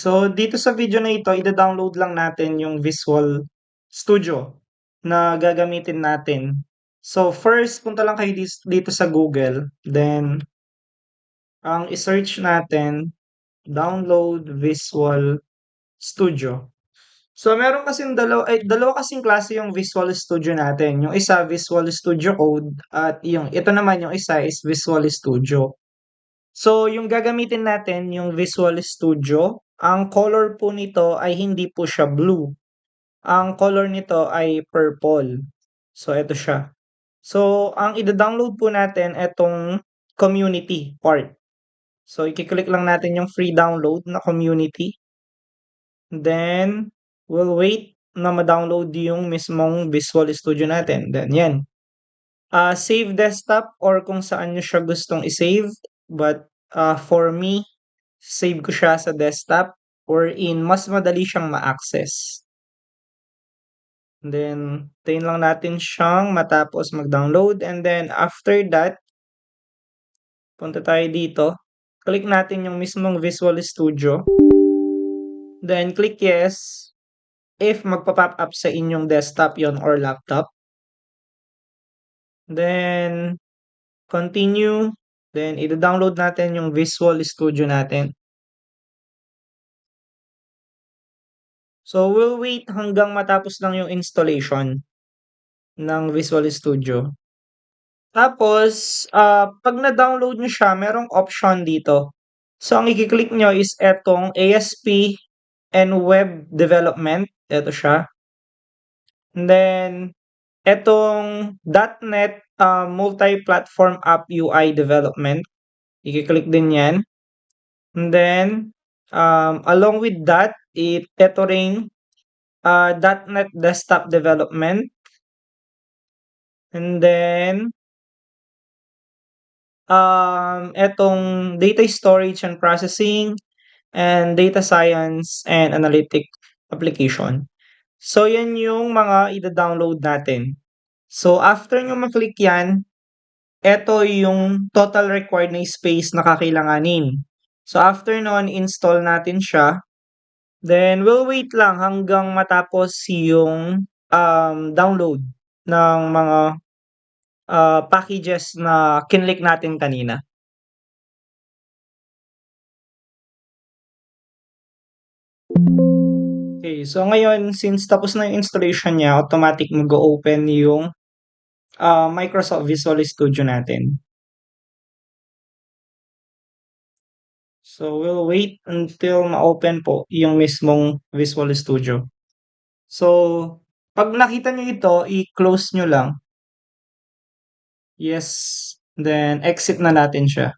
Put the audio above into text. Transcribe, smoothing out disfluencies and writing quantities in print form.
So, dito sa video na ito, ida-download lang natin yung Visual Studio na gagamitin natin. So, first, punta lang kayo dito sa Google. Then, ang isearch natin, download Visual Studio. So, meron kasing dalawa kasing klase yung Visual Studio natin. Yung isa, Visual Studio Code, at ito naman, yung isa is Visual Studio. So, yung gagamitin natin, yung Visual Studio, ang color po nito ay hindi po siya blue. Ang color nito ay purple. So, ito siya. So, ang ida-download po natin itong community part. So, i-click lang natin yung free download na community. Then, we'll wait na ma-download yung mismong Visual Studio natin. Then, yan. Save desktop or kung saan nyo siya gustong i-save. But, for me, save ko siya sa desktop or mas madali siyang ma-access. Then, tayin lang natin siyang matapos mag-download. And then, after that, punta tayo dito. Click natin yung mismong Visual Studio. Then, click yes if magpa-pop up sa inyong desktop yon or laptop. Then, continue. Then, ida-download natin yung Visual Studio natin. So, we'll wait hanggang matapos lang yung installation ng Visual Studio. Tapos, pag na-download nyo siya, merong option dito. So, ang i-click nyo is etong ASP and Web Development. Ito siya. And then, etong .NET Multi-Platform App UI Development. I-click din yan. And then, along with that, ito ring .NET Desktop Development. And then, etong Data Storage and Processing and Data Science and Analytic Application. So, yan yung mga ida-download natin. So, after nyo maklik yan, eto yung total required na space na kakailanganin. So, after nun, install natin siya. Then, we'll wait lang hanggang matapos yung download ng mga packages na kinlik natin kanina. Okay, so ngayon, since tapos na yung installation niya, automatic mag-open yung Microsoft Visual Studio natin. So, we'll wait until ma-open po yung mismong Visual Studio. So, pag nakita nyo ito, i-close nyo lang. Yes. Then, exit na natin siya.